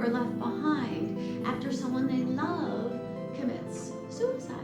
are left behind after someone they love commits suicide.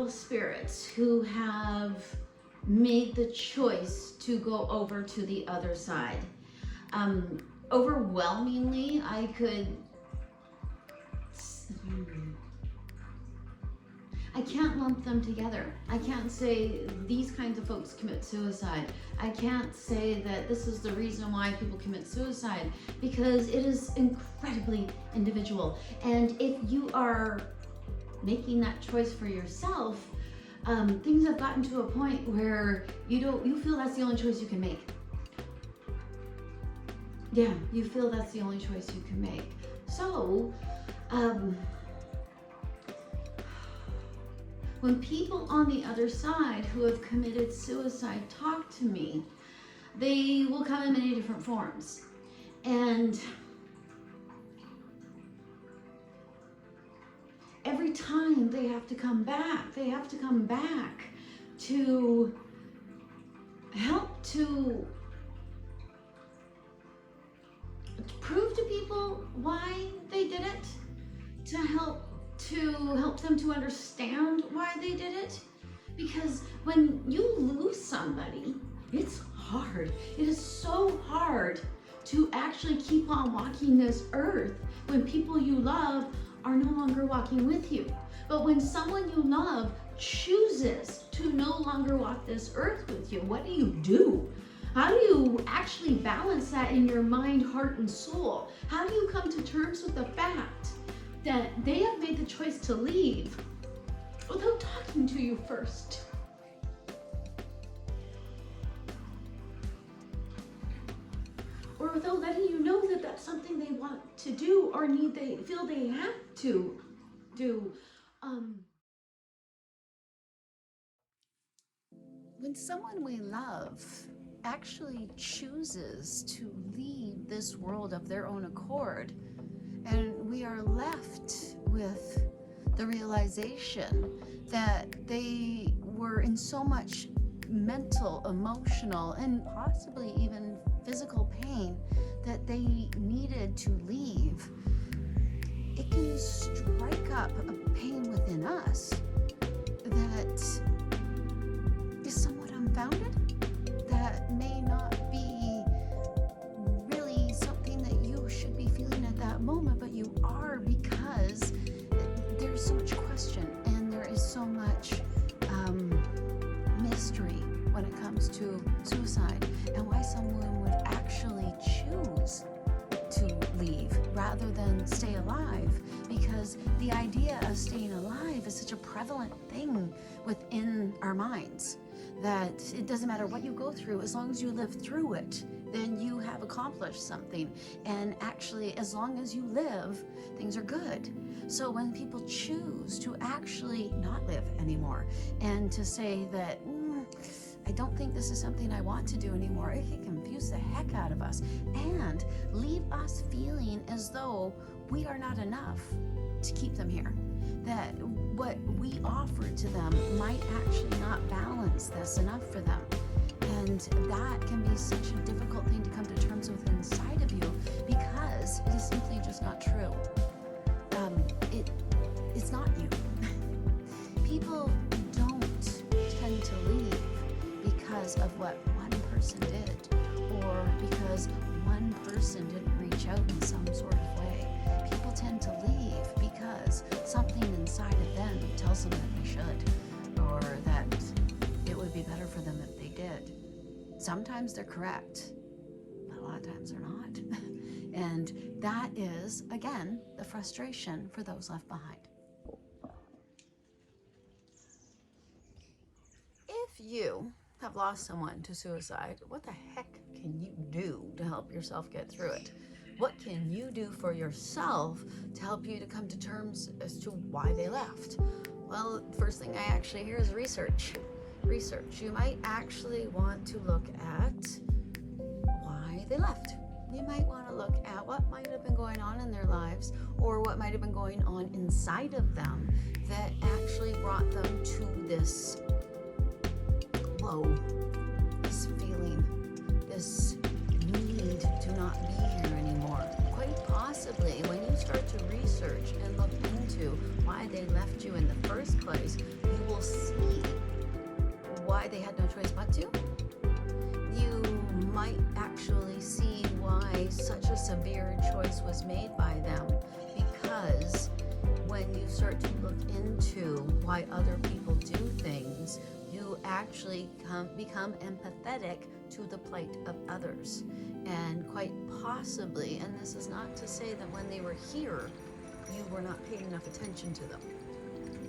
Spirits who have made the choice to go over to the other side. Overwhelmingly, I can't lump them together. I can't say these kinds of folks commit suicide. I can't say that this is the reason why people commit suicide, because it is incredibly individual. And if you are making that choice for yourself, things have gotten to a point where you feel that's the only choice you can make. Yeah, you feel that's the only choice you can make. So, when people on the other side who have committed suicide talk to me, they will come in many different forms. And every time they have to come back to help to prove to people why they did it, to help them to understand why they did it. Because when you lose somebody, it's hard. It is so hard to actually keep on walking this earth when people you love are no longer walking with you. But when someone you love chooses to no longer walk this earth with you, what do? How do you actually balance that in your mind, heart, and soul? How do you come to terms with the fact that they have made the choice to leave without talking to you first? Or without letting you know that that's something they want to do or they feel they have to do. When someone we love actually chooses to leave this world of their own accord, and we are left with the realization that they were in so much mental, emotional, and possibly even physical pain that they needed to leave, it can strike up a pain within us that is somewhat unfounded, that may not be really something that you should be feeling at that moment, but you are, because there's so much question and there is so much mystery when it comes to suicide and why someone would actually choose to leave rather than stay alive, because the idea of staying alive is such a prevalent thing within our minds that it doesn't matter what you go through, as long as you live through it, then you have accomplished something. And actually, as long as you live, things are good. So when people choose to actually not live anymore and to say that, I don't think this is something I want to do anymore, it can confuse the heck out of us and leave us feeling as though we are not enough to keep them here. That what we offer to them might actually not balance this enough for them. And that can be such a difficult thing to come to terms with inside of you, because it is simply just not true. It's not you. People don't tend to leave because of what one person did, or because one person didn't reach out in some sort of way. People tend to leave because something inside of them tells them that they should, or that it would be better for them if they did. Sometimes they're correct, but a lot of times they're not. And that is, again, the frustration for those left behind. you have lost someone to suicide, what the heck can you do to help yourself get through it? What can you do for yourself to help you to come to terms as to why they left? Well, first thing I actually hear is research. Research. You might actually want to look at why they left. You might want to look at what might have been going on in their lives, or what might have been going on inside of them that actually brought them to this low, this feeling, this need to not be here anymore. Quite possibly, when you start to research and look into why they left you in the first place, you will see why they had no choice but to. You might actually see why such a severe choice was made by them, because when you start to look into why other people do things, you actually become empathetic to the plight of others. And quite possibly, and this is not to say that when they were here, you were not paying enough attention to them.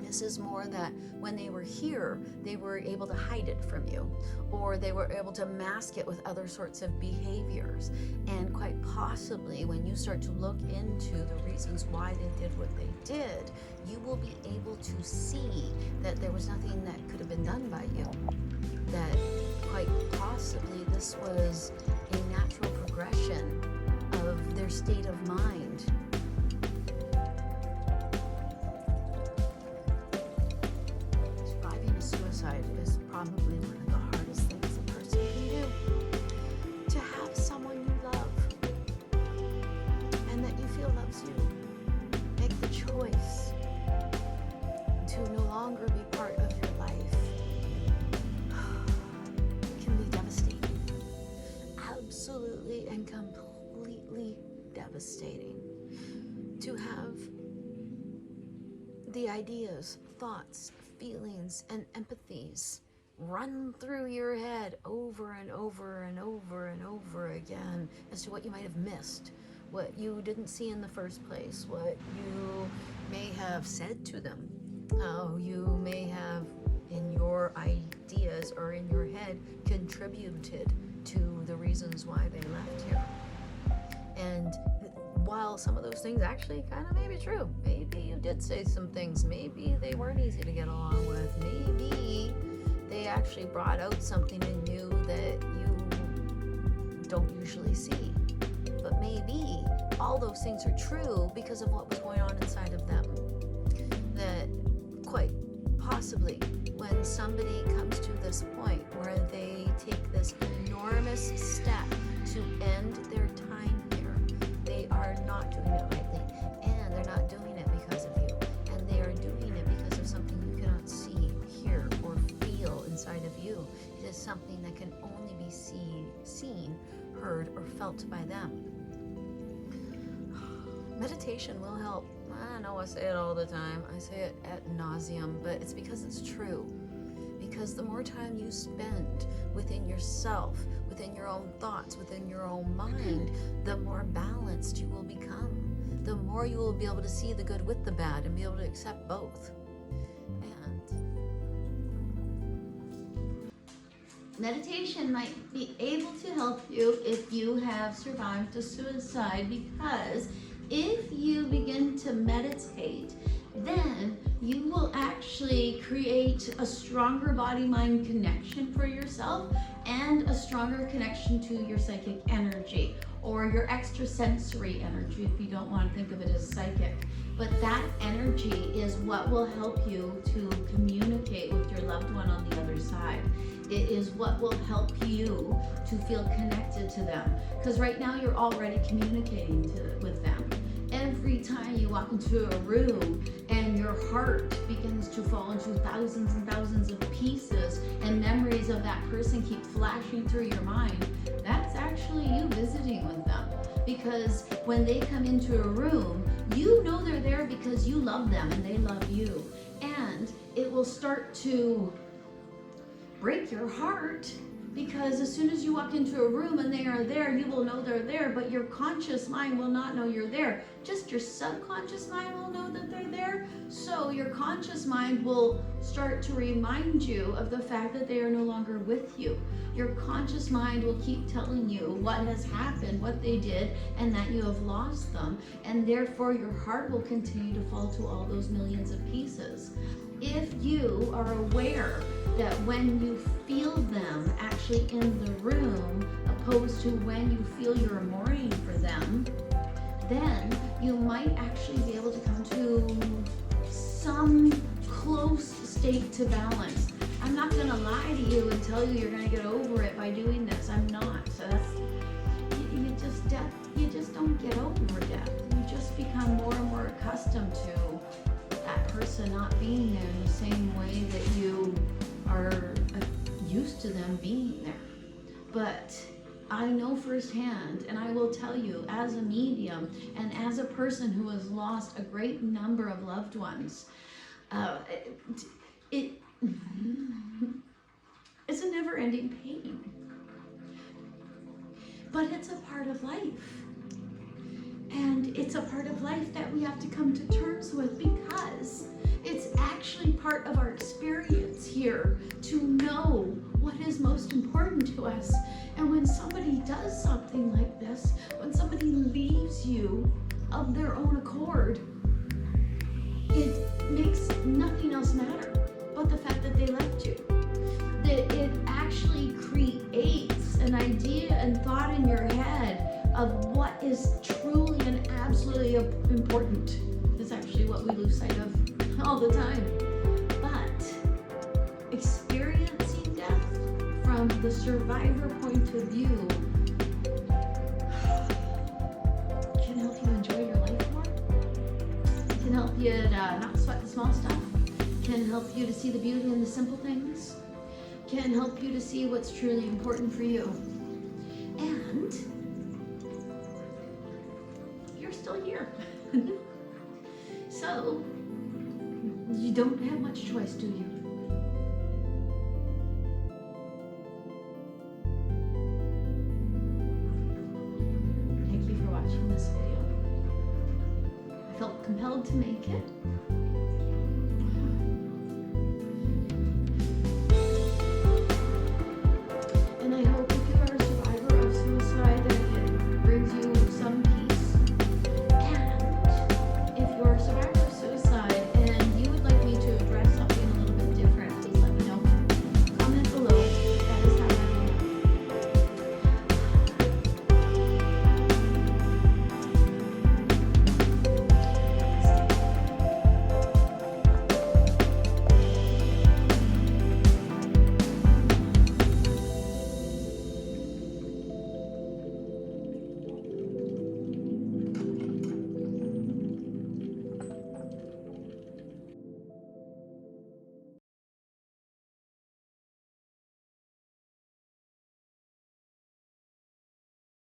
This is more that when they were here, they were able to hide it from you, or they were able to mask it with other sorts of behaviors. And quite possibly, when you start to look into the reasons why they did what they did, you will be able to see that there was nothing that could have been done by you. That quite possibly this was a natural progression of their state of mind. Suicide is probably one of the hardest things a person can do. To have someone you love and that you feel loves you make the choice to no longer be part of your life can be devastating. Absolutely and completely devastating. To have the ideas, thoughts, feelings, and empathies run through your head over and over and over and over again as to what you might have missed, what you didn't see in the first place, what you may have said to them, how you may have in your ideas or in your head contributed to the reasons why they left here. And while some of those things actually kind of may be true, maybe you did say some things, maybe they weren't easy to get along with, maybe they actually brought out something in you that you don't usually see, but maybe all those things are true because of what was going on inside of them. That quite possibly when somebody comes to this point where they take this enormous step to end their time here, they are not doing it lightly, and they're not doing it because of you, and they are doing it because of something you cannot see, hear, or feel inside of you. It is something that can only be seen, heard, or felt by them. Meditation will help. I know I say it all the time. I say it ad nauseum, but it's because it's true. Because the more time you spend within yourself, within your own thoughts, within your own mind, the more balanced you will become. The more you will be able to see the good with the bad and be able to accept both. And meditation might be able to help you if you have survived a suicide, because if you begin to meditate, then you will actually create a stronger body-mind connection for yourself and a stronger connection to your psychic energy, or your extrasensory energy if you don't want to think of it as psychic. But that energy is what will help you to communicate with your loved one on the other side. It is what will help you to feel connected to them, because right now you're already communicating with them. Every time you walk into a room and your heart begins to fall into thousands and thousands of pieces and memories of that person keep flashing through your mind, that's actually you visiting with them. Because when they come into a room, you know they're there because you love them and they love you. And it will start to break your heart Because as soon as you walk into a room and they are there, you will know they're there, but your conscious mind will not know you're there. Just your subconscious mind will know that they're there. So your conscious mind will start to remind you of the fact that they are no longer with you. Your conscious mind will keep telling you what has happened, what they did, and that you have lost them. And therefore your heart will continue to fall to all those millions of pieces. If you are aware that when you feel them actually in the room, opposed to when you feel you're mourning for them, then you might actually be able to come to some close state to balance. I'm not going to lie to you and tell you you're going to get over it by doing this. I'm not. So that's, you just don't get over death. You just become more and more accustomed to that person not being there in the same way that you are used to them being there. But I know firsthand, and I will tell you as a medium and as a person who has lost a great number of loved ones, it's a never-ending pain. But it's a part of life. And it's a part of life that we have to come to terms with, because it's actually part of our experience here to know what is most important to us. And when somebody does something like this, when somebody leaves you of their own accord, it makes nothing else matter but the fact that they left you. That it actually creates an idea and thought in your head of what is truly and absolutely important. Is actually what we lose sight of all the time. But experiencing death from the survivor point of view can help you enjoy your life more. Can help you to not sweat the small stuff. Can help you to see the beauty in the simple things. Can help you to see what's truly important for you. And you're still here. So, you don't have much choice, do you? Thank you for watching this video. I felt compelled to make it.